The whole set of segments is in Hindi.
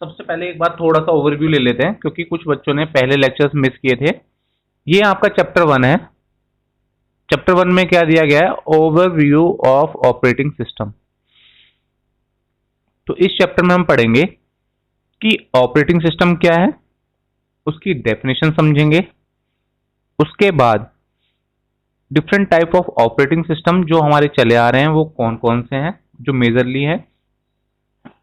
सबसे पहले एक बार थोड़ा सा ओवरव्यू ले लेते हैं, क्योंकि कुछ बच्चों ने पहले लेक्चर्स मिस किए थे। ये आपका चैप्टर 1 है। चैप्टर 1 में क्या दिया गया है? Overview of operating system. तो इस चैप्टर में हम पढ़ेंगे कि ऑपरेटिंग सिस्टम क्या है, उसकी डेफिनेशन समझेंगे। उसके बाद different type of operating system जो हमारे चले आ रहे हैं वो कौन कौन से हैं, जो मेजरली है।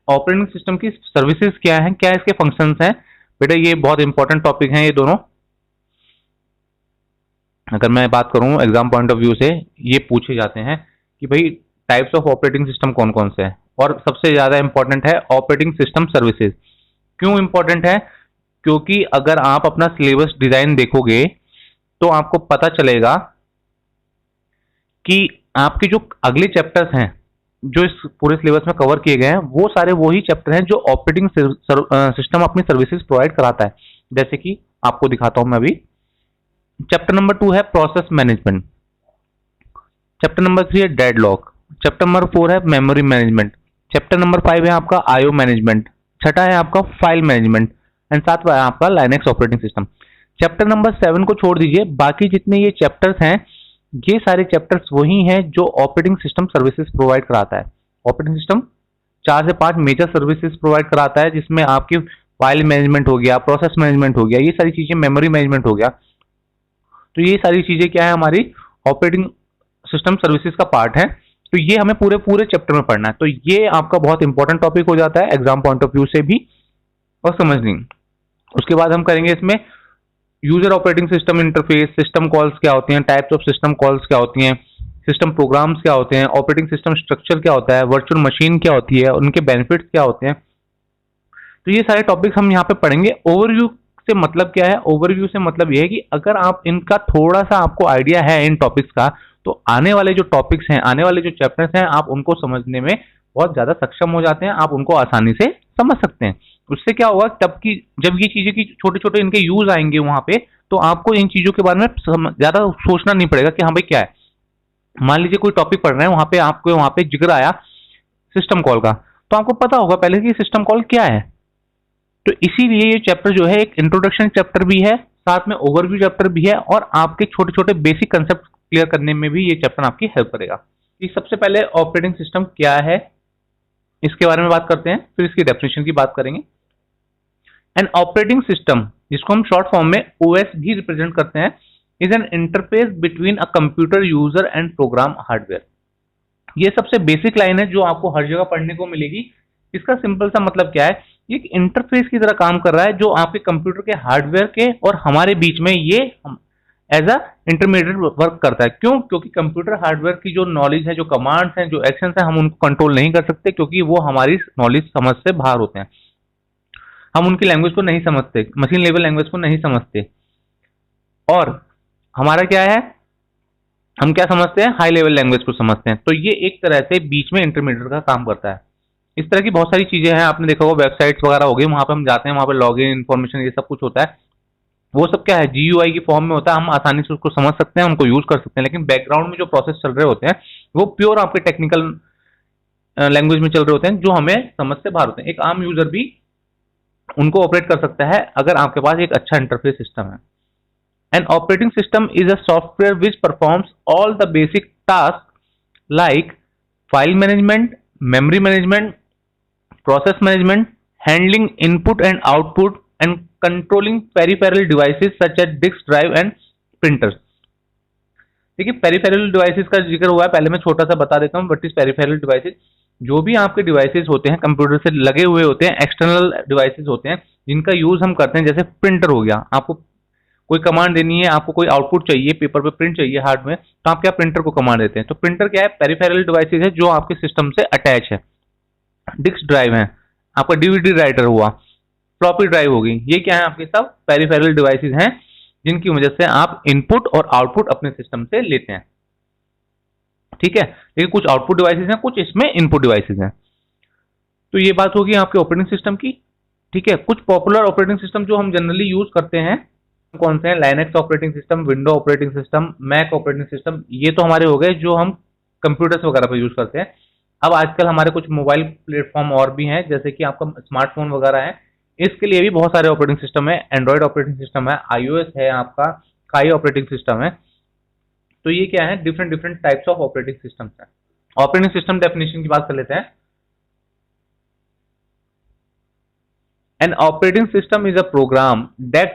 ऑपरेटिंग सिस्टम की सर्विसेज क्या है, क्या इसके फंक्शंस हैं। बेटा ये बहुत इंपॉर्टेंट टॉपिक हैं ये दोनों। अगर मैं बात करूं एग्जाम पॉइंट ऑफ व्यू से, ये पूछे जाते हैं कि भाई टाइप्स ऑफ ऑपरेटिंग सिस्टम कौन कौन से हैं, और सबसे ज्यादा इंपॉर्टेंट है ऑपरेटिंग सिस्टम सर्विसेज। क्यों इंपॉर्टेंट है? क्योंकि अगर आप अपना सिलेबस डिजाइन देखोगे तो आपको पता चलेगा कि आपके जो अगले चैप्टर्स हैं जो इस पूरे सिलेबस में कवर किए गए हैं, वो सारे वही चैप्टर हैं जो ऑपरेटिंग सिस्टम अपनी सर्विसेज प्रोवाइड कराता है। जैसे कि आपको दिखाता हूं मैं अभी। चैप्टर नंबर 2 है प्रोसेस मैनेजमेंट। चैप्टर नंबर 3 है डेडलॉक। चैप्टर नंबर 4 है मेमोरी मैनेजमेंट। चैप्टर नंबर 5 है आपका आईओ मैनेजमेंट। छठा है आपका फाइल मैनेजमेंट एंड सातवां है आपका Linux operating system. Chapter number 7 को छोड़ दीजिए, बाकी जितने ये चैप्टर्स हैं ये सारे चैप्टर्स वही हैं जो ऑपरेटिंग सिस्टम सर्विसेज प्रोवाइड कराता है। ऑपरेटिंग सिस्टम 4 से 5 मेजर सर्विसेज प्रोवाइड कराता है, जिसमें आपकी फाइल मैनेजमेंट हो गया, प्रोसेस मैनेजमेंट हो गया, ये सारी चीजें, मेमोरी मैनेजमेंट हो गया। तो ये सारी चीजें क्या है, हमारी ऑपरेटिंग सिस्टम सर्विसेज का पार्ट है। तो ये हमें पूरे पूरे चैप्टर में पढ़ना है। तो ये आपका बहुत इंपॉर्टेंट टॉपिक हो जाता है एग्जाम पॉइंट ऑफ व्यू से भी और समझनी। उसके बाद हम करेंगे इसमें user operating system interface, system calls क्या होती हैं, टाइप्स ऑफ सिस्टम कॉल्स क्या होती हैं, सिस्टम प्रोग्राम्स क्या होते हैं, ऑपरेटिंग सिस्टम स्ट्रक्चर क्या होता है, वर्चुअल मशीन क्या होती है, उनके बेनिफिट्स क्या होते हैं। तो ये सारे टॉपिक्स हम यहाँ पे पढ़ेंगे। ओवरव्यू से मतलब क्या है? ओवरव्यू से मतलब ये है कि अगर आप इनका थोड़ा सा आपको आइडिया है इन टॉपिक्स का, तो आने वाले जो टॉपिक्स हैं, आने वाले जो चैप्टर्स हैं, आप उनको समझने में बहुत ज्यादा सक्षम हो जाते हैं, आप उनको आसानी से समझ सकते हैं। उससे क्या होगा, तब की जब ये चीजें की छोटे छोटे इनके यूज आएंगे वहां पे, तो आपको इन चीजों के बारे में ज्यादा सोचना नहीं पड़ेगा कि हाँ भाई क्या है। मान लीजिए कोई टॉपिक पढ़ रहे हैं, वहां पे आपको वहां पे जिक्र आया सिस्टम कॉल का, तो आपको पता होगा पहले कि सिस्टम कॉल क्या है। तो इसीलिए ये चैप्टर जो है एक इंट्रोडक्शन चैप्टर भी है, साथ में ओवरव्यू चैप्टर भी है, और आपके छोटे छोटे बेसिक कंसेप्ट क्लियर करने में भी ये चैप्टर आपकी हेल्प करेगा। कि सबसे पहले ऑपरेटिंग सिस्टम क्या है इसके बारे में बात करते हैं, फिर इसकी डेफिनेशन की बात करेंगे। एन ऑपरेटिंग सिस्टम, जिसको हम शॉर्ट फॉर्म में ओएस भी रिप्रेजेंट करते हैं, is an interface between a computer user and program hardware. ये सबसे बेसिक लाइन है जो आपको हर जगह पढ़ने को मिलेगी। इसका सिंपल सा मतलब क्या है? ये एक इंटरफेस की तरह काम कर रहा है जो आपके कंप्यूटर के हार्डवेयर के और हमारे बीच में ये एज अ इंटरमीडिएट वर्क करता है। क्यों? क्योंकि कंप्यूटर हार्डवेयर की जो नॉलेज है, जो कमांड्स हैं, जो एक्शंस हैं, हम उनको कंट्रोल नहीं कर सकते, क्योंकि वो हमारी नॉलेज समझ से बाहर होते हैं। हम उनकी लैंग्वेज को नहीं समझते, मशीन लेवल लैंग्वेज को नहीं समझते। और हमारा क्या है, हम क्या समझते हैं? हाई लेवल लैंग्वेज को समझते हैं। तो ये एक तरह से बीच में इंटरमीडिएट का काम करता है। इस तरह की बहुत सारी चीजें हैं, आपने देखा होगा वेबसाइट्स वगैरह हो गई, वहां पे हम जाते हैं, वहां पे लॉगिन इन्फॉर्मेशन ये सब कुछ होता है। वो सब क्या है? जीयूआई की फॉर्म में होता है, हम आसानी से उसको समझ सकते हैं, उनको यूज कर सकते हैं। लेकिन बैकग्राउंड में जो प्रोसेस चल रहे होते हैं वो प्योर आपके टेक्निकल लैंग्वेज में चल रहे होते हैं, जो हमें समझ से बाहर होते हैं। एक आम यूजर भी उनको ऑपरेट कर सकता है अगर आपके पास एक अच्छा इंटरफेस सिस्टम है। An operating system is a software which performs all the basic task like file management, memory management, process management, handling input and output, and controlling peripheral devices such as disk drive and printers। देखिए पेरिफेरल डिवाइसेस का जिक्र हुआ है, पहले मैं छोटा सा बता देता हूँ व्हाट इज पेरिफेरल डिवाइसेस। जो भी आपके डिवाइसेस होते हैं कंप्यूटर से लगे हुए होते हैं, एक्सटर्नल डिवाइसेस होते हैं जिनका यूज हम करते हैं। जैसे प्रिंटर हो गया, आपको कोई कमांड देनी है, आपको कोई आउटपुट चाहिए, पेपर पे प्रिंट चाहिए हार्ड में, तो आप क्या प्रिंटर को कमांड देते हैं। तो प्रिंटर क्या है? पेरिफेरल डिवाइसेस है जो आपके सिस्टम से अटैच है। डिस्क ड्राइव है, आपका डीवीडी राइटर हुआ, फ्लॉपी ड्राइव होगी, ये क्या है? आपके सब पेरिफेरल डिवाइसेस हैं जिनकी वजह से आप इनपुट और आउटपुट अपने सिस्टम से लेते हैं। ठीक है, लेकिन कुछ आउटपुट डिवाइसेस हैं, कुछ इसमें इनपुट डिवाइसेस हैं। तो ये बात होगी आपके ऑपरेटिंग सिस्टम की। ठीक है, कुछ पॉपुलर ऑपरेटिंग सिस्टम जो हम जनरली यूज करते हैं कौन से हैं? Linux operating system, window operating system, Mac operating system. ये तो हमारे हो गए जो हम कंप्यूटर्स वगैरह पर यूज करते हैं। अब आजकल हमारे कुछ मोबाइल प्लेटफॉर्म और भी हैं, जैसे कि आपका स्मार्टफोन वगैरह है, इसके लिए भी बहुत सारे ऑपरेटिंग सिस्टम है। एंड्रॉयड ऑपरेटिंग सिस्टम है, iOS है, आपका काई ऑपरेटिंग सिस्टम है। तो ये क्या है, different different types of operating system है। ऑपरेटिंग सिस्टम डेफिनेशन की बात कर लेते हैं। An operating system is a program that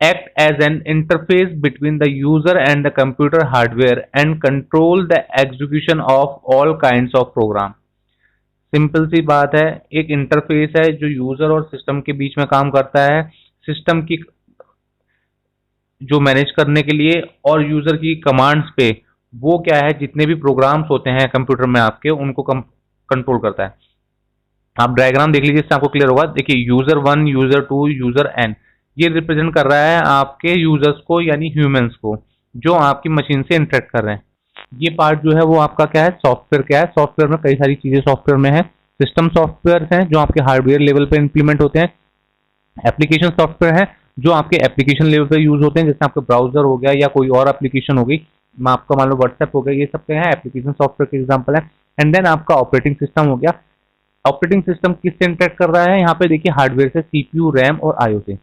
act as an interface between the user and the computer hardware and control the execution of all kinds of program। Simple सी बात है, एक इंटरफेस है जो यूजर और सिस्टम के बीच में काम करता है, सिस्टम की जो मैनेज करने के लिए और यूजर की कमांड्स पे वो क्या है, जितने भी प्रोग्राम्स होते हैं कंप्यूटर में आपके, उनको कंट्रोल करता है। आप डायग्राम देख लीजिए, इससे आपको क्लियर होगा। देखिए, यूजर 1, यूजर 2, यूजर एन, ये रिप्रेजेंट कर रहा है आपके यूजर्स को, यानी ह्यूमंस को, जो आपकी मशीन से इंटरेक्ट कर रहे हैं। ये पार्ट जो है वो आपका क्या है, सॉफ्टवेयर। क्या है सॉफ्टवेयर में कई सारी चीजें सॉफ्टवेयर में है। सिस्टम सॉफ्टवेयर हैं जो आपके हार्डवेयर लेवल पे इंप्लीमेंट होते हैं। एप्लीकेशन सॉफ्टवेयर है जो आपके एप्लीकेशन लेवल पे यूज होते हैं, जैसे आपका ब्राउजर हो गया या कोई और एप्लीकेशन हो गई, आपका मान लो व्हाट्सएप हो गया, ये सब क्या है, एप्लीकेशन सॉफ्टवेयर के एग्जाम्पल है। एंड देन आपका ऑपरेटिंग सिस्टम हो गया। ऑपरेटिंग सिस्टम किससे इंटरेक्ट कर रहा है, यहाँ पे देखिए हार्डवेयर से, सीपीयू, रैम और आईओ से।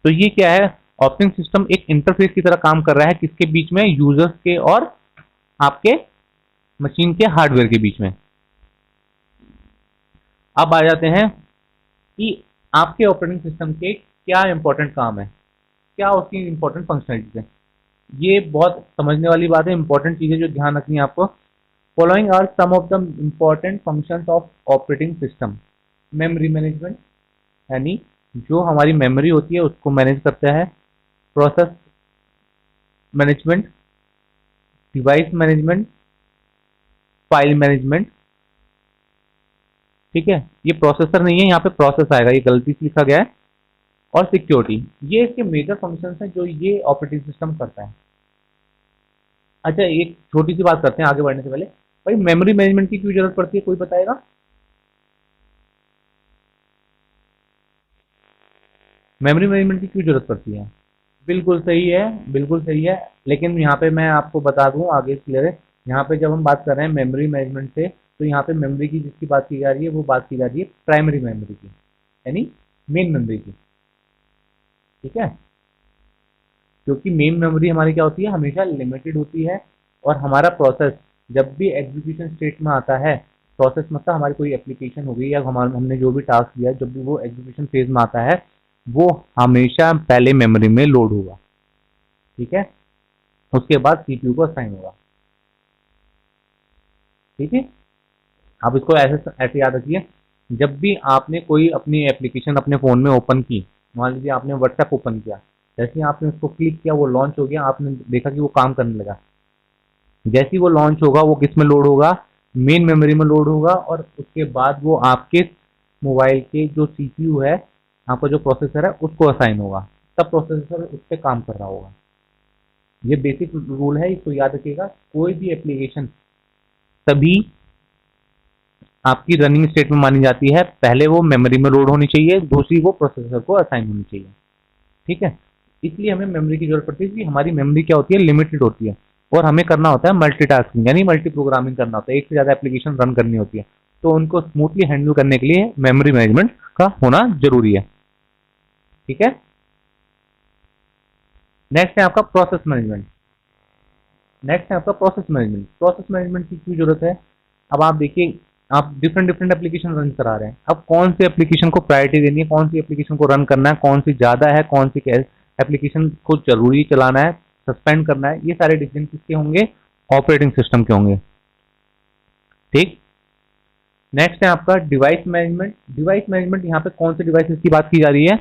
तो ये क्या है, ऑपरेटिंग सिस्टम एक इंटरफेस की तरह काम कर रहा है, किसके बीच में, यूजर्स के और आपके मशीन के हार्डवेयर के बीच में। अब आ जाते हैं कि आपके ऑपरेटिंग सिस्टम के क्या इंपॉर्टेंट काम है, क्या उसकी इंपॉर्टेंट फंक्शनलिटीज है। ये बहुत समझने वाली बात है, इंपॉर्टेंट चीजें जो ध्यान रखनी है आपको। Following are some of the important functions of operating system. Memory management, यानी जो हमारी मेमोरी होती है उसको मैनेज करता है। Process management, device management, file management. ठीक है, ये प्रोसेसर नहीं है, यहाँ पे प्रोसेस आएगा, ये गलती से लिखा गया है। और सिक्योरिटी, ये इसके मेजर फंक्शंस हैं जो ये ऑपरेटिंग सिस्टम करता है। अच्छा, एक छोटी सी बात करते हैं आगे बढ़ने से पहले। भाई, मेमोरी मैनेजमेंट की क्यों जरूरत पड़ती है, कोई बताएगा? मेमोरी मैनेजमेंट की क्यों जरूरत पड़ती है? बिल्कुल सही है, बिल्कुल सही है। लेकिन यहाँ पे मैं आपको बता दूं आगे क्लियर है, यहाँ पे जब हम बात कर रहे हैं मेमोरी मैनेजमेंट से, तो यहाँ पे मेमोरी की जिसकी बात की जा रही है वो बात की जा रही है प्राइमरी मेमोरी की, यानी मेन मेमोरी की। ठीक है, क्योंकि मेन मेमोरी हमारी क्या होती है, हमेशा लिमिटेड होती है। और हमारा प्रोसेस जब भी एग्जीक्यूशन स्टेट में आता है, प्रोसेस मतलब हमारी कोई एप्लीकेशन हो गई या हमारा हमने जो भी टास्क किया, जब भी वो एग्जीक्यूशन फेज में आता है, वो हमेशा पहले मेमोरी में लोड होगा। ठीक है, उसके बाद सीपीयू को असाइन होगा। ठीक है, आप इसको ऐसे ऐसे याद रखिए, जब भी आपने कोई अपनी एप्लीकेशन अपने फ़ोन में ओपन की, मान लीजिए आपने व्हाट्सएप ओपन किया, जैसे ही आपने उसको क्लिक किया वो लॉन्च हो गया, आपने देखा कि वो काम करने लगा। जैसे ही वो लॉन्च होगा वो किस में लोड होगा, मेन मेमोरी में लोड होगा, और उसके बाद वो आपके मोबाइल के जो सीपीयू है, आपका जो प्रोसेसर है, उसको असाइन होगा। तब प्रोसेसर उस पर काम कर रहा होगा। ये बेसिक रूल है, इसको याद रखिएगा। कोई भी एप्लीकेशन तभी आपकी रनिंग स्टेट में मानी जाती है, पहले वो मेमोरी में लोड होनी चाहिए, दूसरी वो प्रोसेसर को असाइन होनी चाहिए। ठीक है, इसलिए हमें मेमोरी की जरूरत पड़ती है कि हमारी मेमोरी क्या होती है, लिमिटेड होती है, और हमें करना होता है मल्टीटास्किंग, यानी मल्टी प्रोग्रामिंग करना होता है, एक से ज्यादा एप्लीकेशन रन करनी होती है। तो उनको स्मूथली हैंडल करने के लिए मेमोरी मैनेजमेंट का होना जरूरी है। ठीक है, नेक्स्ट है आपका प्रोसेस मैनेजमेंट। नेक्स्ट है आपका प्रोसेस मैनेजमेंट। प्रोसेस मैनेजमेंट की क्यों जरूरत है? अब आप देखिए, आप डिफरेंट डिफरेंट एप्लीकेशन रन करा रहे हैं, अब कौन सी एप्लीकेशन को प्रायोरिटी देनी है, कौन सी एप्लीकेशन को रन करना है, कौन सी ज्यादा है, कौन सी एप्लीकेशन को जरूरी चलाना है, सस्पेंड करना है, ये सारे डिसीजन किसके होंगे, ऑपरेटिंग सिस्टम के होंगे। ठीक, नेक्स्ट है आपका डिवाइस मैनेजमेंट। डिवाइस मैनेजमेंट, यहाँ पे कौन से डिवाइसेस की बात की जा रही है,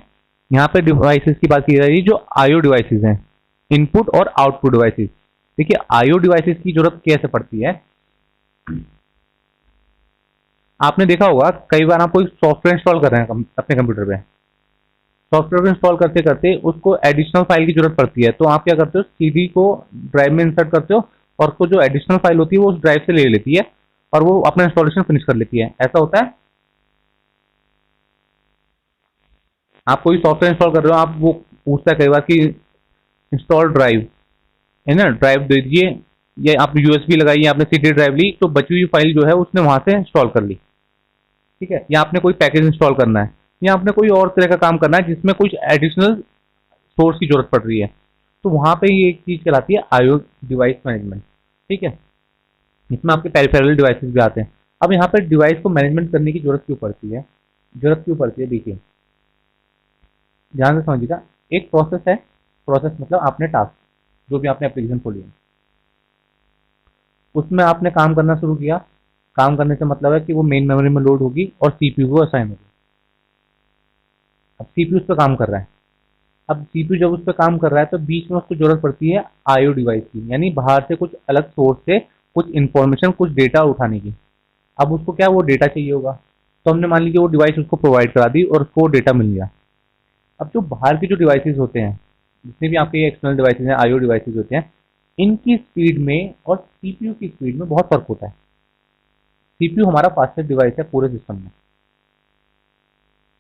यहाँ पे डिवाइसेस की बात की जा रही है जो आईओ डिवाइसेस हैं, इनपुट और आउटपुट डिवाइसेस। देखिए, आईओ डिवाइसेस की जरूरत कैसे पड़ती है, आपने देखा होगा कई बार आप कोई सॉफ्टवेयर इंस्टॉल कर रहे हैं अपने कंप्यूटर पे, सॉफ्टवेयर को इंस्टॉल करते करते उसको एडिशनल फाइल की जरूरत पड़ती है, तो आप क्या करते हो, सीडी को ड्राइव में इंसर्ट करते हो, और उसको जो एडिशनल फाइल होती है वो उस ड्राइव से ले लेती है, और वो अपना इंस्टॉलेशन फिनिश कर लेती है। ऐसा होता है, आप कोई सॉफ्टवेयर इंस्टॉल कर रहे हो, आप वो पूछता है कई बार कि इंस्टॉल ड्राइव, है ना, ड्राइव दे दीजिए, या आपने यूएसबी लगाई या आपने सीडी ड्राइव ली, तो बची हुई फाइल जो है उसने वहां से इंस्टॉल कर ली। ठीक है, या आपने कोई पैकेज इंस्टॉल करना है, या आपने कोई और तरह का काम करना है जिसमें कुछ एडिशनल सोर्स की जरूरत पड़ रही है, तो वहां पे ये एक चीज कहलाती है आईओ डिवाइस मैनेजमेंट। ठीक है, इसमें आपके पेरिफेरल डिवाइसेस भी आते हैं। अब यहाँ पे डिवाइस को मैनेजमेंट करने की जरूरत क्यों पड़ती है? देखिए, ध्यान से समझिएगा। एक प्रोसेस है, प्रोसेस मतलब आपने टास्क, जो भी आपने एप्लीकेशन खोली है, उसमें आपने काम करना शुरू किया। काम करने से मतलब है कि वो मेन मेमोरी में लोड होगी और सीपीयू को असाइन होगी। अब सीपीयू उस पर काम कर रहा है। अब सीपीयू जब उस पर काम कर रहा है तो बीच में उसको जरूरत पड़ती है आईओ डिवाइस की, यानी बाहर से कुछ अलग सोर्स से कुछ इन्फॉर्मेशन, कुछ डेटा उठाने की। अब उसको क्या वो डेटा चाहिए होगा, तो हमने मान लीजिए वो डिवाइस उसको प्रोवाइड करा दी और उसको डेटा मिल गया। अब जो बाहर के जो डिवाइसेस होते हैं, जितने भी आपके एक्सटर्नल डिवाइसेस हैं, आईओ डिवाइसेस होते हैं, इनकी स्पीड में और सीपीयू की स्पीड में बहुत फर्क होता है। सीपीयू हमारा फास्टेस्ट डिवाइस है पूरे सिस्टम में,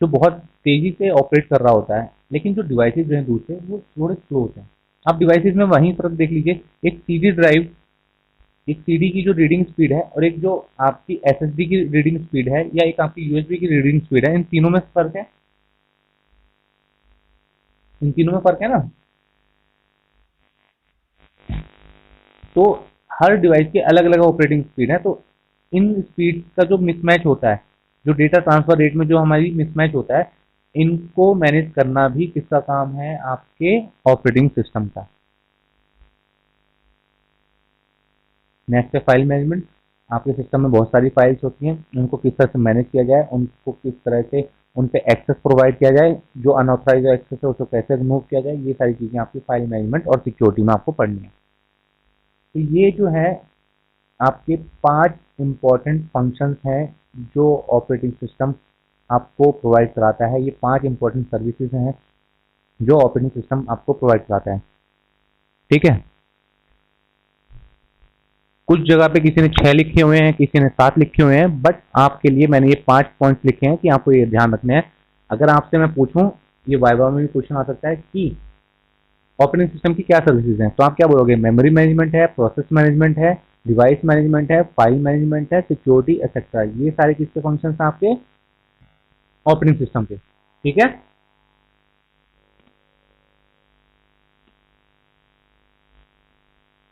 जो बहुत तेजी से ऑपरेट कर रहा होता है, लेकिन जो डिवाइसेस जो हैं दूसरे, वो थोड़े स्लो होते हैं। आप डिवाइसेस में वहीं फर्क देख लीजिए, एक सीडी ड्राइव, एक सीडी की जो रीडिंग स्पीड है और एक जो आपकी एसएसडी की रीडिंग स्पीड है, या एक आपकी यूएसबी की रीडिंग स्पीड है, इन तीनों में फर्क है। इन तीनों में फर्क है ना। तो हर डिवाइस की अलग अलग ऑपरेटिंग स्पीड है, तो इन स्पीड का जो मिसमैच होता है, जो डेटा ट्रांसफर रेट में जो हमारी मिसमैच होता है, इनको मैनेज करना भी किसका काम है? आपके ऑपरेटिंग सिस्टम का। नेक्स्ट है फाइल मैनेजमेंट। आपके सिस्टम में बहुत सारी फाइल्स होती हैं, उनको किस तरह से मैनेज किया जाए, उनको किस तरह से उन पे एक्सेस प्रोवाइड किया जाए, जो अनऑथराइज एक्सेस है उसको कैसे रिमूव किया जाए, ये सारी चीज़ें आपकी फाइल मैनेजमेंट और सिक्योरिटी में आपको पढ़नी है। तो ये जो है आपके 5 इम्पॉर्टेंट फंक्शंस हैं जो ऑपरेटिंग सिस्टम आपको प्रोवाइड कराता है। ये 5 इम्पॉर्टेंट सर्विसेज हैं जो ऑपरेटिंग सिस्टम आपको प्रोवाइड कराता है। ठीक है, कुछ जगह पे किसी ने 6 लिखे हुए हैं, किसी ने 7 लिखे हुए हैं, बट आपके लिए मैंने ये 5 पॉइंट्स लिखे हैं कि आपको ये ध्यान रखने हैं। अगर आपसे मैं पूछूं, ये वाइवा में भी क्वेश्चन आ सकता है कि ऑपरेटिंग सिस्टम की क्या सर्विसेज हैं, तो आप क्या बोलोगे? मेमोरी मैनेजमेंट है, प्रोसेस मैनेजमेंट है, डिवाइस मैनेजमेंट है, फाइल मैनेजमेंट है, सिक्योरिटी एक्सेट्रा। ये सारे किसके फंक्शंस हैं? आपके ऑपरेटिंग सिस्टम के। ठीक है,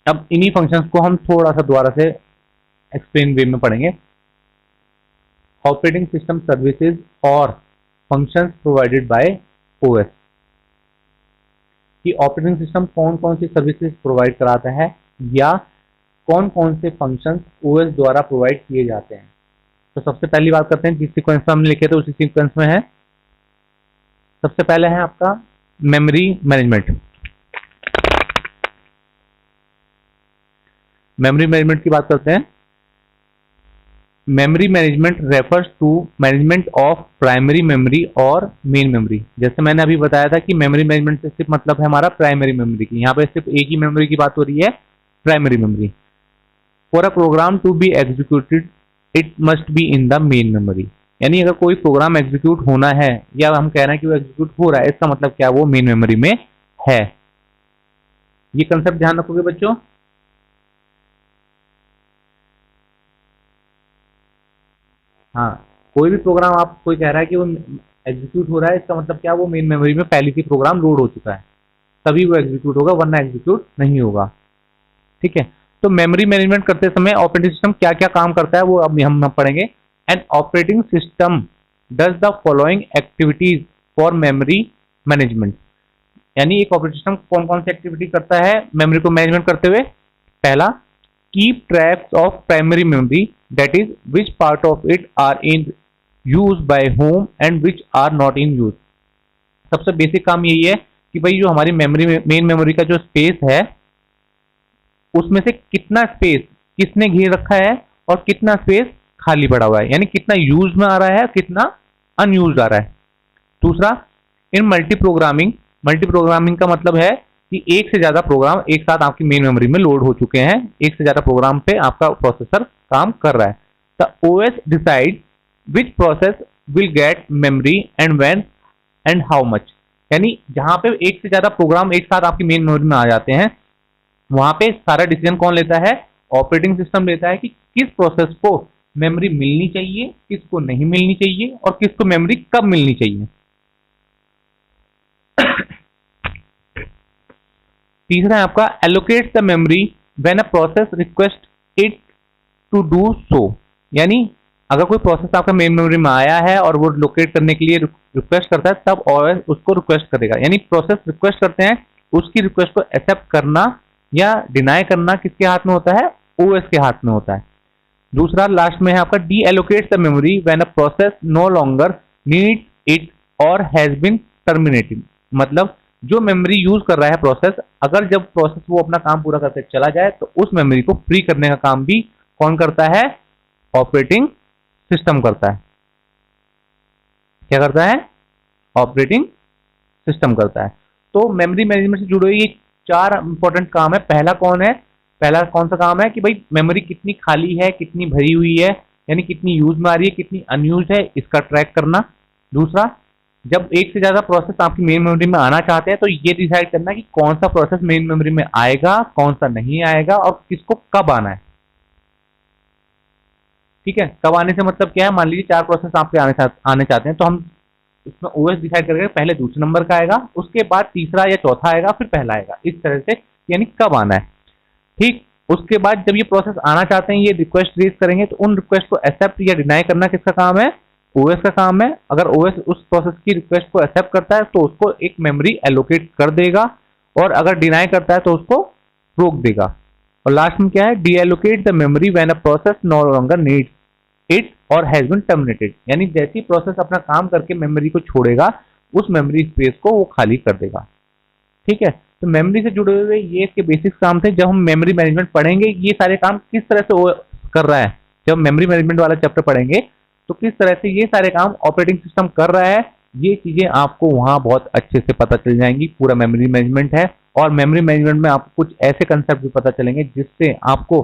अब इन्हीं फंक्शंस को हम थोड़ा सा दोबारा से एक्सप्लेन वे में पढ़ेंगे। ऑपरेटिंग सिस्टम सर्विसेज और फंक्शंस प्रोवाइडेड बाय ओएस, कि ऑपरेटिंग सिस्टम कौन कौन सी सर्विसेज प्रोवाइड कराता है या कौन कौन से फंक्शंस ओएस द्वारा प्रोवाइड किए जाते हैं। तो सबसे पहली बात करते हैं, जिस सीक्वेंस में हमने लिखे थे उसी सीक्वेंस में है। सबसे पहले है आपका मेमोरी मैनेजमेंट। मेमोरी मैनेजमेंट की बात करते हैं। Memory management refers to management of primary memory और मेन मेमोरी। जैसे मैंने अभी बताया था कि मेमोरी मैनेजमेंट से सिर्फ मतलब है हमारा प्राइमरी मेमोरी की, यहाँ पे सिर्फ एक ही मेमोरी की बात हो रही है, primary memory. For a program to be executed it must be in the main memory, यानी अगर कोई प्रोग्राम एग्जीक्यूट होना है या हम कह रहे हैं कि वो एग्जीक्यूट हो रहा है, इसका मतलब क्या? वो मेन मेमोरी में है। ये कंसेप्ट ध्यान रखोगे बच्चों। हाँ, कोई भी प्रोग्राम आप कोई कह रहा है कि वो एग्जीक्यूट हो रहा है, इसका मतलब क्या? वो मेन मेमोरी में पहले से प्रोग्राम लोड हो चुका है, तभी वो एग्जीक्यूट होगा, वरना एग्जीक्यूट नहीं होगा। ठीक है, तो मेमोरी मैनेजमेंट करते समय ऑपरेटिंग सिस्टम क्या क्या काम करता है वो अब हम पढ़ेंगे। N operating system does the following activities for memory management, यानी एक ऑपरेटिंग सिस्टम कौन कौन सी एक्टिविटी करता है मेमोरी को मैनेजमेंट करते हुए? पहला, keep tracks of primary memory, that is which part of it are in use by whom and which are not in use. सबसे बेसिक काम यही है कि भाई जो हमारी मेमोरी मेन मेमोरी का जो स्पेस है, उसमें से कितना स्पेस किसने घेर रखा है और कितना स्पेस खाली पड़ा हुआ है, यानी कितना यूज में आ रहा है, कितना अनयूज आ रहा है। दूसरा, इन मल्टी प्रोग्रामिंग का मतलब है कि एक से ज्यादा प्रोग्राम एक साथ आपकी मेन मेमोरी में लोड हो चुके हैं, एक से ज्यादा प्रोग्राम पे आपका प्रोसेसर काम कर रहा है। The OS decide which process will get memory and when and how much, यानी जहां पे एक से ज्यादा प्रोग्राम एक साथ आपकी मेन मेमोरी में आ जाते हैं, वहां पे सारा डिसीजन कौन लेता है? ऑपरेटिंग सिस्टम लेता है कि किस प्रोसेस को मेमोरी मिलनी चाहिए, किसको नहीं मिलनी चाहिए, और किसको मेमोरी कब मिलनी चाहिए। तीसरा है आपका allocate the memory when a process request it to do so. यानी अगर कोई प्रोसेस आपका मेन मेमोरी में आया है और वो लोकेट करने के लिए रिक्वेस्ट करता है, तब ओएस उसको रिक्वेस्ट करेगा। यानी प्रोसेस रिक्वेस्ट करते हैं, उसकी रिक्वेस्ट को एक्सेप्ट करना या डिनाई करना किसके हाथ में होता है? ओएस के हाथ में होता है। दूसरा लास्ट में है आपका deallocate the memory when a process no longer need it और हैज बीन टर्मिनेटेड। मतलब जो मेमोरी यूज कर रहा है प्रोसेस, अगर जब प्रोसेस वो अपना काम पूरा करके चला जाए तो उस मेमोरी को फ्री करने का काम भी कौन करता है? ऑपरेटिंग सिस्टम करता है। क्या करता है? ऑपरेटिंग सिस्टम करता है। तो मेमोरी मैनेजमेंट से जुड़े हुए ये चार इंपॉर्टेंट काम है। पहला कौन है? पहला कौन सा काम है कि भाई मेमोरी कितनी खाली है, कितनी भरी हुई है, यानी कितनी यूज में आ रही है, कितनी अनयूज है, इसका ट्रैक करना। दूसरा, जब एक से ज्यादा प्रोसेस आपकी मेन मेमोरी में आना चाहते हैं तो ये डिसाइड करना कि कौन सा प्रोसेस मेन मेमोरी में आएगा, कौन सा नहीं आएगा, और किसको कब आना है। ठीक है, कब आने से मतलब क्या है? मान लीजिए चार प्रोसेस आपके आने चाहते हैं, तो हम इसमें ओएस डिसाइड करेंगे पहले दूसरे नंबर का आएगा, उसके बाद तीसरा या चौथा आएगा, फिर पहला आएगा, इस तरह से, यानी कब आना है। ठीक, उसके बाद जब ये प्रोसेस आना चाहते हैं, ये रिक्वेस्ट रेज करेंगे, तो उन रिक्वेस्ट को एक्सेप्ट या डिनाई करना किसका काम है? ओएस का काम है। अगर ओएस उस प्रोसेस की रिक्वेस्ट को एक्सेप्ट करता है तो उसको एक मेमोरी एलोकेट कर देगा, और अगर डिनाई करता है तो उसको रोक देगा। और लास्ट में क्या है? Deallocate the memory when a process no longer needs it और हैज बीन टर्मिनेटेड। यानी जैसी प्रोसेस अपना काम करके मेमोरी को छोड़ेगा, उस मेमोरी स्पेस को वो खाली कर देगा। ठीक है, तो मेमोरी से जुड़े हुए ये इसके बेसिक काम थे। जब हम मेमोरी मैनेजमेंट पढ़ेंगे, ये सारे काम किस तरह से वो कर रहा है, जब मेमोरी मैनेजमेंट वाला चैप्टर पढ़ेंगे तो किस तरह से ये सारे काम ऑपरेटिंग सिस्टम कर रहा है, ये चीजें आपको वहां बहुत अच्छे से पता चल जाएंगी। पूरा मेमोरी मैनेजमेंट है, और मेमोरी मैनेजमेंट में आपको कुछ ऐसे कंसेप्ट भी पता चलेंगे जिससे आपको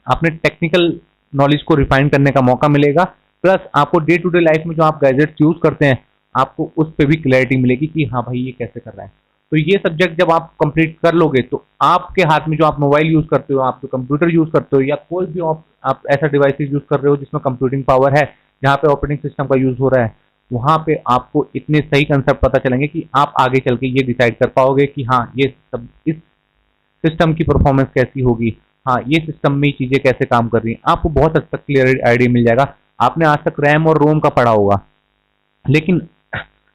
अपने टेक्निकल नॉलेज को रिफाइन करने का मौका मिलेगा। प्लस आपको डे टू डे लाइफ में जो आप गैजेट्स यूज करते हैं, आपको उस पर भी क्लैरिटी मिलेगी कि हाँ भाई ये कैसे कर रहा है। तो ये सब्जेक्ट जब आप कंप्लीट कर लोगे तो आपके हाथ में जो आप मोबाइल यूज करते हो, आप जो कंप्यूटर यूज करते हो, या कोई भी आप ऐसा डिवाइस यूज कर रहे हो जिसमें कंप्यूटिंग पावर है, जहाँ पे ऑपरेटिंग सिस्टम का यूज हो रहा है, वहां पे आपको इतने सही कंसेप्ट पता चलेंगे कि आप आगे चल के ये डिसाइड कर पाओगे कि हाँ ये सब इस सिस्टम की परफॉर्मेंस कैसी होगी, हाँ ये सिस्टम में चीजें कैसे काम कर रही हैं, आपको बहुत हद तक क्लियर आइडिया मिल जाएगा। आपने आज तक रैम और रोम का पढ़ा होगा, लेकिन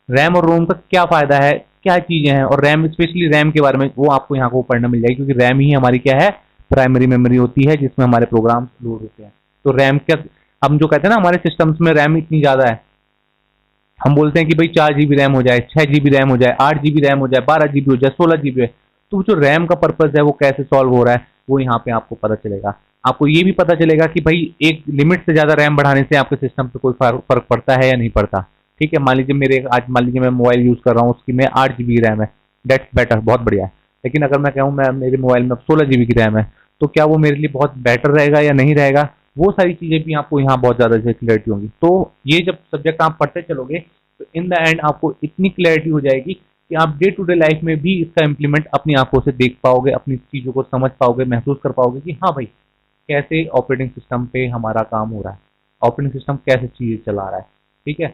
रैम और रोम का क्या फायदा है, क्या चीजें हैं, और रैम, स्पेशली रैम के बारे में वो आपको यहाँ को पढ़ना मिल जाएगी, क्योंकि रैम ही हमारी क्या है? प्राइमरी मेमोरी होती है जिसमें हमारे प्रोग्राम्स लोड होते हैं। तो रैम क्या, हम जो कहते हैं ना हमारे सिस्टम्स में रैम इतनी ज्यादा है, हम बोलते हैं कि भाई 4 GB रैम हो जाए, 6 GB रैम हो जाए, 8 GB रैम हो जाए, 12 GB हो जाए, 16 GB है। तो जो रैम का पर्पज है वो कैसे सॉल्व हो रहा है, वो यहाँ पे आपको पता चलेगा। आपको ये भी पता चलेगा कि भाई एक लिमिट से ज्यादा रैम बढ़ाने से आपके सिस्टम पे कोई फर्क पड़ता है या नहीं पड़ता। ठीक है, मान लीजिए मेरे आज मान लीजिए मैं मोबाइल यूज कर रहा हूँ, उसकी में 8 GB रैम है, डेट्स बेटर, बहुत बढ़िया है। लेकिन अगर मैं कहूँ मैं मेरे मोबाइल में 16 GB की रैम है, तो क्या वो मेरे लिए बहुत बेटर रहेगा या नहीं रहेगा? वो सारी चीजें भी आपको यहाँ बहुत ज्यादा क्लियरिटी होंगी। तो ये जब सब्जेक्ट आप पढ़ते चलोगे तो इन द एंड आपको इतनी क्लैरिटी हो जाएगी कि आप डे टू डे लाइफ में भी इसका इम्प्लीमेंट अपनी आंखों से देख पाओगे, अपनी चीजों को समझ पाओगे, महसूस कर पाओगे कि हाँ भाई कैसे ऑपरेटिंग सिस्टम पे हमारा काम हो रहा है, ऑपरेटिंग सिस्टम कैसे चीजें चला रहा है। ठीक है,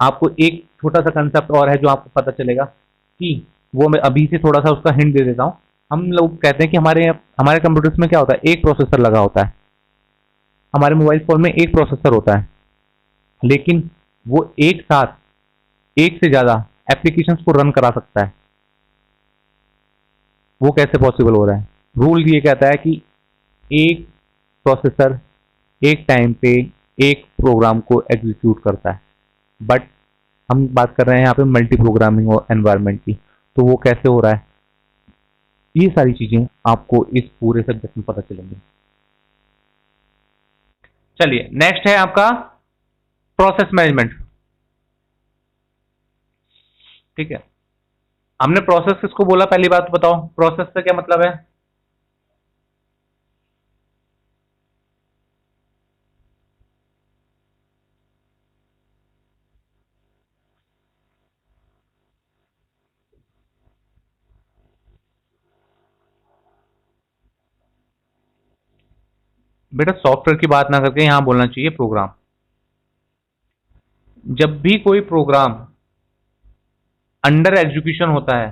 आपको एक छोटा सा कंसेप्ट और है जो आपको पता चलेगा कि वो मैं अभी से थोड़ा सा उसका हिंट दे देता हूँ। हम लोग कहते हैं कि हमारे हमारे कंप्यूटर्स में क्या होता है? एक प्रोसेसर लगा होता है। हमारे मोबाइल फोन में एक प्रोसेसर होता है, लेकिन वो एक साथ एक से ज्यादा एप्लीकेशंस को रन करा सकता है। वो कैसे पॉसिबल हो रहा है? रूल ये कहता है कि एक प्रोसेसर एक टाइम पे एक प्रोग्राम को एग्जीक्यूट करता है। बट हम बात कर रहे हैं यहाँ पे मल्टी प्रोग्रामिंग और एनवायरनमेंट की, तो वो कैसे हो रहा है? ये सारी चीजें आपको इस पूरे सब्जेक्ट में पता चलेंगी। चलिए, नेक्स्ट है आपका प्रोसेस मैनेजमेंट। ठीक है, हमने प्रोसेस किसको बोला? पहली बात तो बताओ, प्रोसेस से क्या मतलब है? बेटा सॉफ्टवेयर की बात ना करके यहां बोलना चाहिए प्रोग्राम। जब भी कोई प्रोग्राम अंडर एग्जीक्यूशन होता है,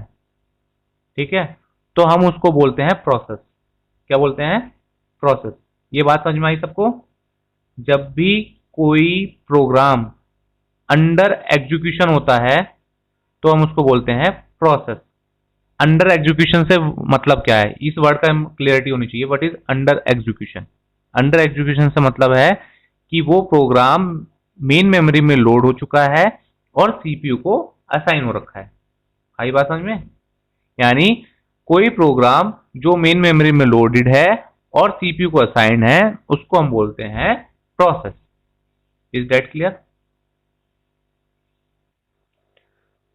ठीक है, तो हम उसको बोलते हैं प्रोसेस। क्या बोलते हैं? प्रोसेस। ये बात समझ में आई सबको? जब भी कोई प्रोग्राम अंडर एग्जीक्यूशन होता है तो हम उसको बोलते हैं प्रोसेस। अंडर एग्जीक्यूशन से मतलब क्या है, इस वर्ड का क्लियरिटी होनी चाहिए। What is under execution? Under execution से मतलब है कि वो प्रोग्राम मेन मेमोरी में लोड हो चुका है और सीपीयू को असाइन हो रखा है। आई बात समझ में? यानी कोई प्रोग्राम जो मेन मेमोरी में लोडेड है और सीपीयू को असाइन है, उसको हम बोलते हैं प्रोसेस। Is that clear?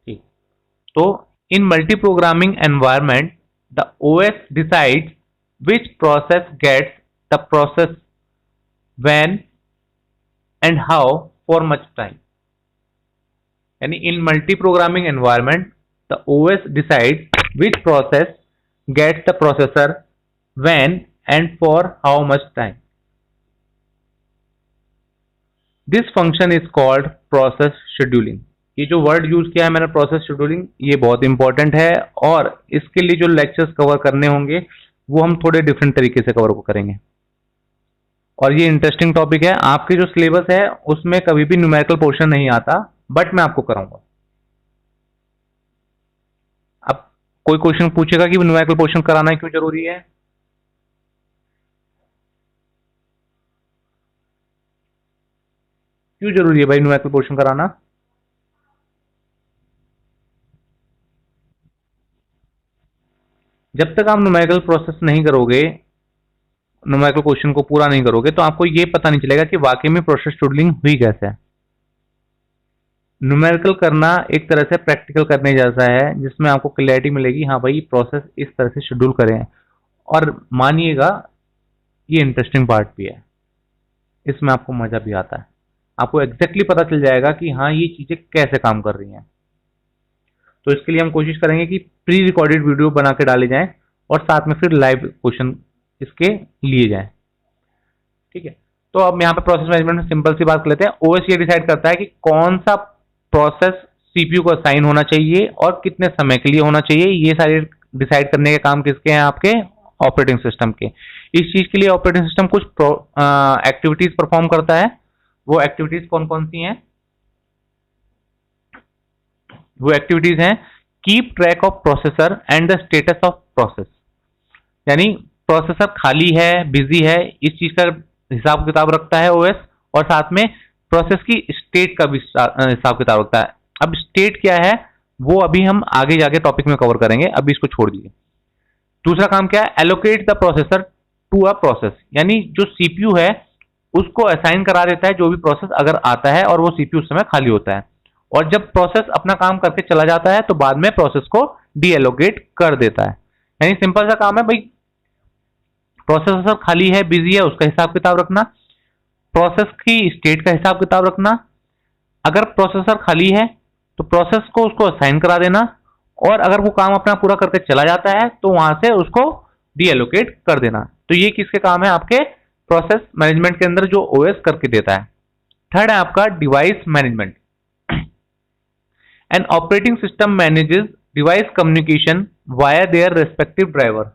ठीक। तो in multi programming environment the OS decides which process gets the process when and how for much time। यानी in multi programming environment the OS decides which process gets the processor when and for how much time। This function is called process scheduling. ये जो वर्ड यूज किया है मैंने प्रोसेस शेड्यूलिंग, ये बहुत इंपॉर्टेंट है और इसके लिए जो लेक्चर्स कवर करने होंगे वो हम थोड़े डिफरेंट तरीके से कवर करेंगे। और ये इंटरेस्टिंग टॉपिक है। आपके जो सिलेबस है उसमें कभी भी न्यूमेरिकल पोर्शन नहीं आता, बट मैं आपको कराऊंगा। अब कोई क्वेश्चन पूछेगा कि न्यूमेरिकल पोर्शन कराना क्यों जरूरी है? क्यों जरूरी है भाई न्यूमेरिकल पोर्शन कराना? जब तक आप न्यूमेरिकल प्रोसेस नहीं करोगे, न्यूमेरिकल क्वेश्चन को पूरा नहीं करोगे, तो आपको ये पता नहीं चलेगा कि वाकई में प्रोसेस शेड्यूलिंग हुई कैसे है। न्यूमेरिकल करना एक तरह से प्रैक्टिकल करने जैसा है, जिसमें आपको क्लैरिटी मिलेगी, हाँ भाई प्रोसेस इस तरह से शेड्यूल करें। और मानिएगा ये इंटरेस्टिंग पार्ट भी है, इसमें आपको मजा भी आता है। आपको एग्जैक्टली पता चल जाएगा कि हाँ ये चीजें कैसे काम कर रही हैं। तो इसके लिए हम कोशिश करेंगे कि प्री रिकॉर्डेड वीडियो बना के डाले जाएं और साथ में फिर लाइव क्वेश्चन इसके लिए जाएं। ठीक है, तो अब यहाँ पे प्रोसेस मैनेजमेंट में सिंपल सी बात कर लेते हैं। ओएस ये डिसाइड करता है कि कौन सा प्रोसेस सीपीयू को असाइन होना चाहिए और कितने समय के लिए होना चाहिए। ये सारे डिसाइड करने के काम किसके हैं? आपके ऑपरेटिंग सिस्टम के। इस चीज के लिए ऑपरेटिंग सिस्टम कुछ एक्टिविटीज परफॉर्म करता है। वो एक्टिविटीज कौन कौन सी हैं? वो एक्टिविटीज हैं keep track of processor and the status of process. यानी प्रोसेसर खाली है, बिजी है, इस चीज का हिसाब किताब रखता है ओएस, और साथ में प्रोसेस की स्टेट का भी हिसाब किताब रखता है। अब स्टेट क्या है वो अभी हम आगे जाके टॉपिक में कवर करेंगे, अभी इसको छोड़ दीजिए। दूसरा काम क्या है? Allocate the processor to a process. यानी जो सीपीयू है उसको असाइन करा देता है जो भी प्रोसेस अगर आता है और वो सीपीयू उस समय खाली होता है। और जब प्रोसेस अपना काम करके चला जाता है तो बाद में प्रोसेस को डी एलोकेट कर देता है। यानी सिंपल सा काम है भाई, प्रोसेसर खाली है, बिजी है, उसका हिसाब किताब रखना, प्रोसेस की स्टेट का हिसाब किताब रखना। अगर प्रोसेसर खाली है तो प्रोसेस को उसको असाइन करा देना, और अगर वो काम अपना पूरा करके चला जाता है तो वहां से उसको डी एलोकेट कर देना। तो ये किसके काम है? आपके प्रोसेस मैनेजमेंट के अंदर जो ओएस करके देता है। थर्ड है आपका device management. N operating system manages device communication via their respective driver.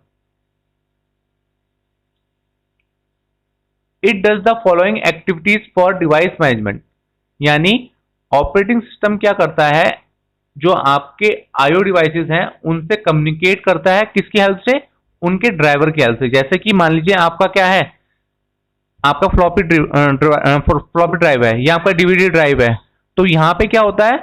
It does the following activities for device management. यानी ऑपरेटिंग सिस्टम क्या करता है? जो आपके आईओ डिवाइसेस हैं उनसे कम्युनिकेट करता है, किसकी हेल्प से? उनके ड्राइवर की हेल्प से। जैसे कि मान लीजिए आपका क्या है, आपका फ्लॉपी ड्राइव है या आपका डीवीडी ड्राइव है, तो यहां पे क्या होता है?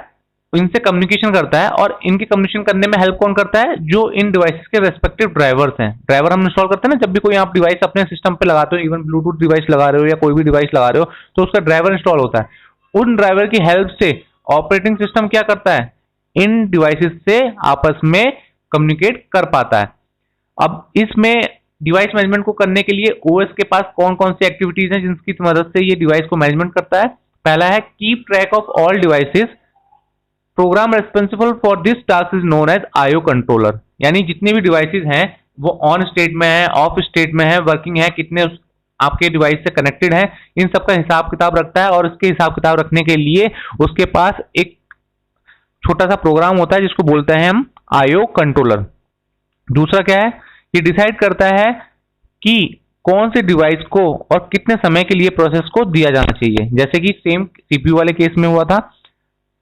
इनसे कम्युनिकेशन करता है, और इनके कम्युनिकेशन करने में हेल्प कौन करता है? जो इन डिवाइसेस के रेस्पेक्टिव ड्राइवर्स हैं। ड्राइवर हम इंस्टॉल करते हैं ना, जब भी कोई आप डिवाइस अपने सिस्टम पे लगाते हो, इवन ब्लूटूथ डिवाइस लगा रहे हो या कोई भी डिवाइस लगा रहे हो, तो उसका ड्राइवर इंस्टॉल होता है। उन ड्राइवर की हेल्प से ऑपरेटिंग सिस्टम क्या करता है? इन डिवाइसेस से आपस में कम्युनिकेट कर पाता है। अब इसमें डिवाइस मैनेजमेंट को करने के लिए ओएस के पास कौन कौन सी एक्टिविटीज हैं जिनकी मदद से ये डिवाइस को मैनेजमेंट करता है? पहला है keep track of all devices. Program responsible for this task is known as IO controller. यानी जितने भी डिवाइसेस हैं वो ऑन स्टेट में है, ऑफ स्टेट में है, वर्किंग है, कितने आपके डिवाइस से कनेक्टेड है, इन सब का हिसाब किताब रखता है। और इसके हिसाब किताब रखने के लिए उसके पास एक छोटा सा प्रोग्राम होता है जिसको बोलते हैं हम आईओ कंट्रोलर। दूसरा क्या है, ये डिसाइड करता है कि कौन से डिवाइस को और कितने समय के लिए प्रोसेस को दिया जाना चाहिए, जैसे कि सेम सीपीयू वाले केस में हुआ था।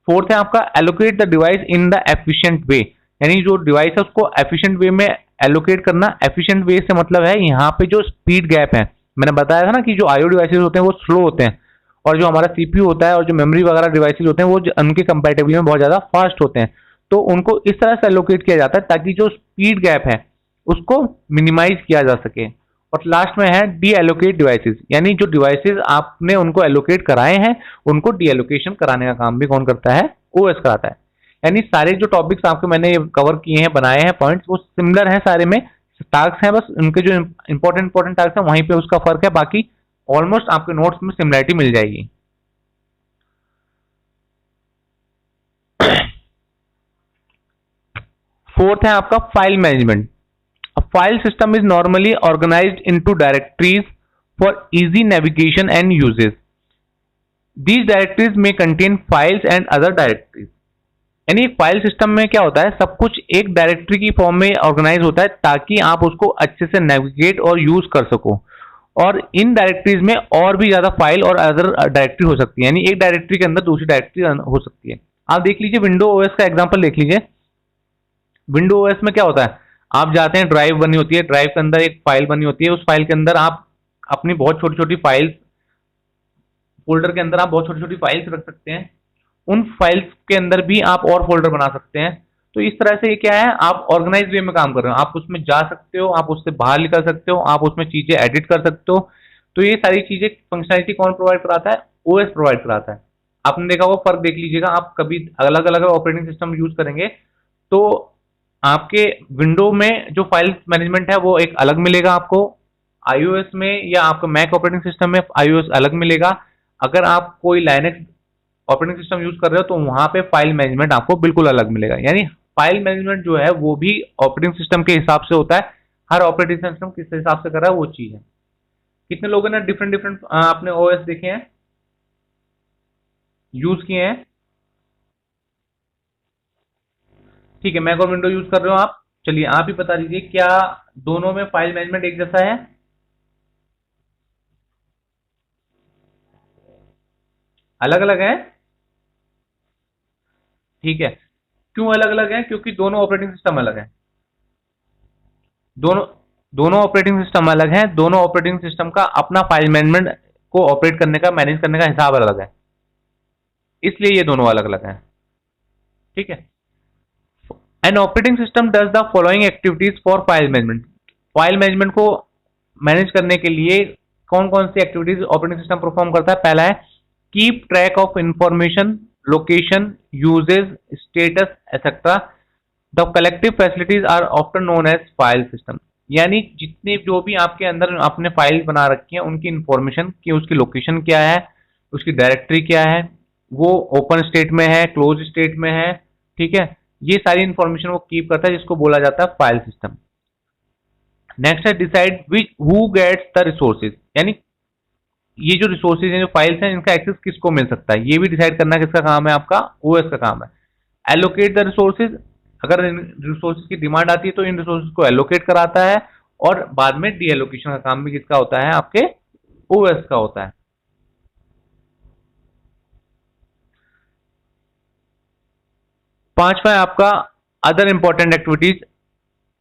फोर्थ है आपका allocate the device in the efficient way, यानी जो डिवाइस है उसको एफिशिएंट वे में एलोकेट करना। एफिशिएंट वे से मतलब है यहाँ पे जो स्पीड गैप है, मैंने बताया था ना कि जो आईओ डिवाइसेस होते हैं वो स्लो होते हैं, और जो हमारा सीपीयू होता है और जो मेमोरी वगैरह डिवाइसेस होते हैं वो उनके कंपैटिबिलिटी में बहुत ज्यादा फास्ट होते हैं। तो उनको इस तरह से एलोकेट किया जाता है ताकि जो स्पीड गैप है उसको मिनिमाइज किया जा सके। और लास्ट में है डी एलोकेट डिवाइसेस, यानी जो डिवाइसेस आपने उनको एलोकेट कराए हैं उनको डी एलोकेशन कराने का काम भी कौन करता है, ओएस कराता है। यानी सारे जो टॉपिक्स आपके मैंने कवर किए हैं, बनाए हैं पॉइंट्स, वो सिमिलर हैं, सारे में टास्क हैं, बस उनके जो इंपॉर्टेंट टास्क है वहीं पे उसका फर्क है, बाकी ऑलमोस्ट आपके नोट्स में सिमिलरिटी मिल जाएगी। फोर्थ है आपका file management. A file system is normally organized into directories for easy navigation and uses. These directories may contain files and other directories. यानी फाइल सिस्टम में क्या होता है, सब कुछ एक डायरेक्टरी की फॉर्म में ऑर्गेनाइज होता है ताकि आप उसको अच्छे से नेविगेट और यूज कर सको। और इन डायरेक्टरीज में और भी ज्यादा फाइल और अदर डायरेक्टरी हो सकती है, यानी एक डायरेक्टरी के अंदर दूसरी डायरेक्टरी हो सकती है। आप देख लीजिए विंडो ओएस का एग्जांपल देख लीजिए। विंडो ओएस में क्या होता है, आप जाते हैं, ड्राइव बनी होती है, ड्राइव के अंदर एक फाइल बनी होती है, उस फाइल के अंदर आप अपनी बहुत छोटी छोटी फाइल्स, फोल्डर के अंदर आप बहुत छोटी छोटी फाइल्स रख सकते हैं। उन फाइल्स के अंदर भी आप और फोल्डर बना सकते हैं। तो इस तरह से ये क्या है, आप ऑर्गेनाइज वे में काम कर रहे हो, आप उसमें जा सकते हो, आप उससे बाहर निकल सकते हो, आप उसमें चीजें एडिट कर सकते हो। तो ये सारी चीजें फंक्शनलिटी कौन प्रोवाइड कराता है, ओएस प्रोवाइड कराता है। आपने देखा वो फर्क देख लीजिएगा, आप कभी अलग अलग ऑपरेटिंग सिस्टम यूज करेंगे तो आपके विंडो में जो फाइल मैनेजमेंट है वो एक अलग मिलेगा आपको, आईओएस में या आपको मैक ऑपरेटिंग सिस्टम में आईओएस अलग मिलेगा। अगर आप कोई लाइनक्स ऑपरेटिंग सिस्टम यूज कर रहे हो तो वहां पे फाइल मैनेजमेंट आपको बिल्कुल अलग मिलेगा। यानी फाइल मैनेजमेंट जो है वो भी ऑपरेटिंग सिस्टम के हिसाब से होता है, हर ऑपरेटिंग सिस्टम किस हिसाब से कर रहा है वो चीज है। कितने लोगों ने डिफरेंट डिफरेंट अपने ओएस देखे हैं, यूज किए हैं? ठीक है, मैक और विंडो यूज कर रहे हो आप, चलिए आप ही बता दीजिए क्या दोनों में फाइल मैनेजमेंट एक जैसा है? अलग अलग है? ठीक है, क्यों अलग अलग है? क्योंकि दोनों ऑपरेटिंग सिस्टम अलग है। दोनों दोनों ऑपरेटिंग सिस्टम अलग हैं, दोनों ऑपरेटिंग सिस्टम का अपना फाइल मैनेजमेंट को ऑपरेट करने का, मैनेज करने का हिसाब अलग है, इसलिए ये दोनों अलग अलग हैं। ठीक है, an operating system does the following activities for file management. File management को मैनेज करने के लिए कौन कौन सी एक्टिविटीज ऑपरेटिंग सिस्टम परफॉर्म करता है? पहला है keep track of information, location, usage, status etcetera. The collective facilities are often known as file system. यानी जितने जो भी आपके अंदर आपने फाइल बना रखी है उनकी इंफॉर्मेशन की, उसकी लोकेशन क्या है, उसकी डायरेक्टरी क्या है, वो ओपन स्टेट में है, क्लोज स्टेट में है, ठीक है, ये सारी इंफॉर्मेशन वो कीप करता है, जिसको बोला जाता है फाइल सिस्टम। नेक्स्ट है decide which who gets the resources. यानी ये जो रिसोर्सेज हैं, जो फाइल्स हैं, इनका एक्सेस किसको मिल सकता है, ये भी डिसाइड करना किसका काम है, आपका ओएस का काम है। एलोकेट द रिसोर्सेज, अगर रिसोर्सेज की डिमांड आती है तो इन रिसोर्सेज को एलोकेट कराता है, और बाद में डी एलोकेशन का काम भी किसका होता है, आपके ओएस का होता है। पांचवा है आपका अदर इंपॉर्टेंट एक्टिविटीज।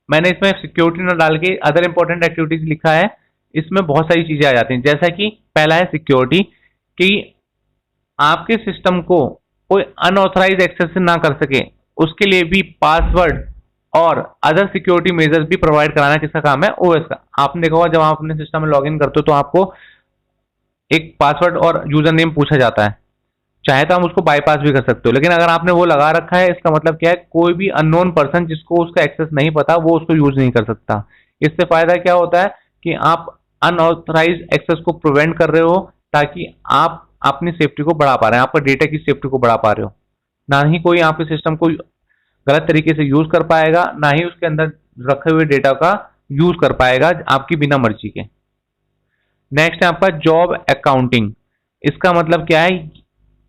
मैंने इसमें सिक्योरिटी ना डाल के अदर इंपॉर्टेंट एक्टिविटीज लिखा है, इसमें बहुत सारी चीजें आ जाती हैं। जैसा कि पहला है सिक्योरिटी, कि आपके सिस्टम को कोई अनऑथराइज एक्सेस ना कर सके, उसके लिए भी पासवर्ड और अदर सिक्योरिटी मेजर्स भी प्रोवाइड कराना किसका काम है, ओएस का। आपने देखा होगा जब आप अपने सिस्टम में लॉग इन करते हो तो आपको एक पासवर्ड और यूजर नेम पूछा जाता है, चाहे तो हम उसको बाईपास भी कर सकते हो, लेकिन अगर आपने वो लगा रखा है इसका मतलब क्या है, कोई भी अननोन पर्सन जिसको उसका एक्सेस नहीं पता वो उसको यूज नहीं कर सकता। इससे फायदा क्या होता है कि आप अनऑथराइज एक्सेस को प्रिवेंट कर रहे हो, ताकि आप अपनी सेफ्टी को बढ़ा पा रहे हैं, आपका डेटा की सेफ्टी को बढ़ा पा रहे हो। ना ही कोई आपके सिस्टम को गलत तरीके से यूज कर पाएगा, ना ही उसके अंदर रखे हुए डेटा का यूज कर पाएगा आपकी बिना मर्जी के। नेक्स्ट है आपका जॉब अकाउंटिंग। इसका मतलब क्या है,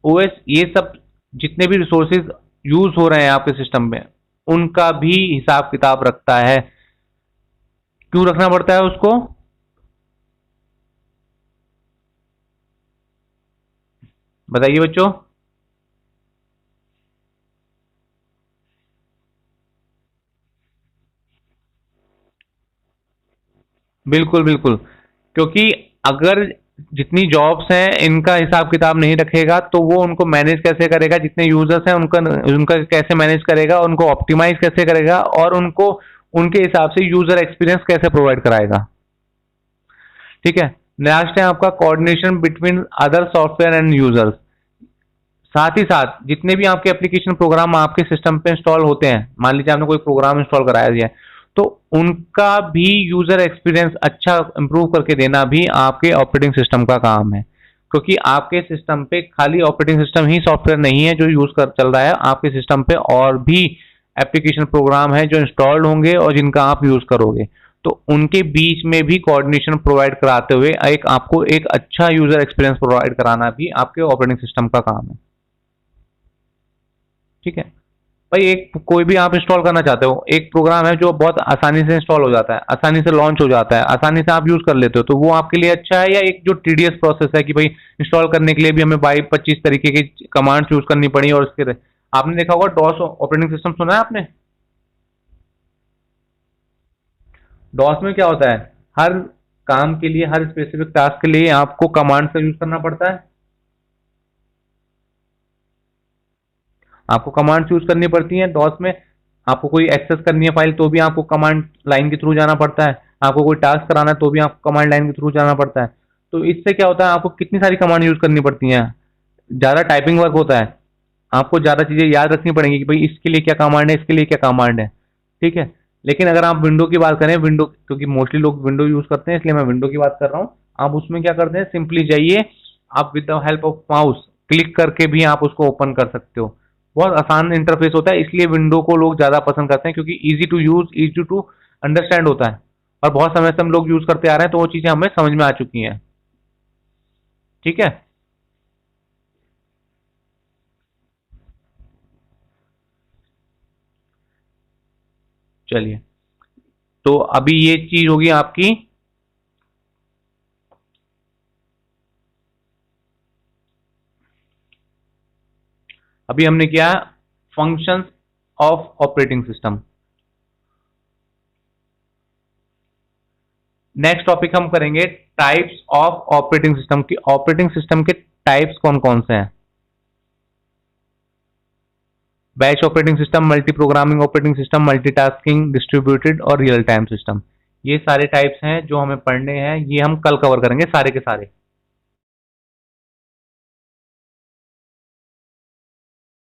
ओएस ये सब जितने भी रिसोर्सेज यूज हो रहे हैं आपके सिस्टम में उनका भी हिसाब किताब रखता है। क्यों रखना पड़ता है उसको? बताइए बच्चों। बिल्कुल बिल्कुल, क्योंकि अगर जितनी जॉब्स हैं इनका हिसाब किताब नहीं रखेगा तो वो उनको मैनेज कैसे करेगा, जितने यूजर्स हैं उनका उनका कैसे मैनेज करेगा, उनको ऑप्टिमाइज कैसे करेगा और उनको उनके हिसाब से यूजर एक्सपीरियंस कैसे प्रोवाइड कराएगा। ठीक है। लास्ट है आपका coordination between other software and users. साथ ही साथ जितने भी आपके एप्लीकेशन प्रोग्राम आपके सिस्टम पे इंस्टॉल होते हैं, मान लीजिए आपने कोई प्रोग्राम इंस्टॉल कराया दिया है, तो उनका भी यूजर एक्सपीरियंस अच्छा इंप्रूव करके देना भी आपके ऑपरेटिंग सिस्टम का काम है। क्योंकि आपके सिस्टम पे खाली ऑपरेटिंग सिस्टम ही सॉफ्टवेयर नहीं है जो यूज कर चल रहा है, आपके सिस्टम पे और भी एप्लीकेशन प्रोग्राम है जो इंस्टॉल्ड होंगे और जिनका आप यूज करोगे। तो उनके बीच में भी कोऑर्डिनेशन प्रोवाइड कराते हुए एक आपको एक अच्छा यूजर एक्सपीरियंस प्रोवाइड कराना भी आपके ऑपरेटिंग सिस्टम का काम है। ठीक है भाई, एक कोई भी आप इंस्टॉल करना चाहते हो, एक प्रोग्राम है जो बहुत आसानी से इंस्टॉल हो जाता है, आसानी से लॉन्च हो जाता है, आसानी से आप यूज कर लेते हो, तो वो आपके लिए अच्छा है, या एक जो टीडीएस प्रोसेस है कि भाई इंस्टॉल करने के लिए भी हमें 22-25 तरीके की कमांड यूज करनी पड़ी और उसके आपने देखा होगा डॉस ऑपरेटिंग सिस्टम, सुना है आपने? डॉस में क्या होता है, हर काम के लिए, हर स्पेसिफिक टास्क के लिए आपको कमांड का यूज करना पड़ता है। आपको कमांड यूज करनी पड़ती है डॉस में। आपको कोई एक्सेस करनी है फाइल तो भी आपको कमांड लाइन के थ्रू जाना पड़ता है, आपको कोई टास्क कराना है तो भी आपको कमांड लाइन के थ्रू जाना पड़ता है। तो इससे क्या होता है, आपको कितनी सारी कमांड यूज करनी पड़ती हैं, ज़्यादा टाइपिंग वर्क होता है, आपको ज़्यादा चीज़ें याद रखनी पड़ेंगी कि भाई इसके लिए क्या कमांड है, इसके लिए क्या कमांड है। ठीक है। लेकिन अगर आप विंडो की बात करें, विंडो क्योंकि मोस्टली लोग विंडो यूज करते हैं इसलिए मैं विंडो की बात कर रहा हूँ। आप उसमें क्या करते हैं, सिंपली जाइए, आप with the help of mouse click करके भी आप उसको ओपन कर सकते हो। बहुत आसान इंटरफेस होता है, इसलिए विंडो को लोग ज़्यादा पसंद करते हैं क्योंकि easy to use, easy to understand होता है और बहुत समय से हम लोग यूज करते आ रहे हैं तो वो चीज़ें हमें समझ में आ चुकी हैं। ठीक है। चलिए, तो अभी ये चीज होगी आपकी। अभी हमने किया functions of operating system. Next topic हम करेंगे टाइप्स ऑफ ऑपरेटिंग सिस्टम की। ऑपरेटिंग सिस्टम के टाइप्स कौन कौन से हैं? Batch operating system, multi programming operating system, multitasking, distributed और रियल टाइम सिस्टम। ये सारे टाइप्स हैं जो हमें पढ़ने हैं, ये हम कल कवर करेंगे सारे के सारे।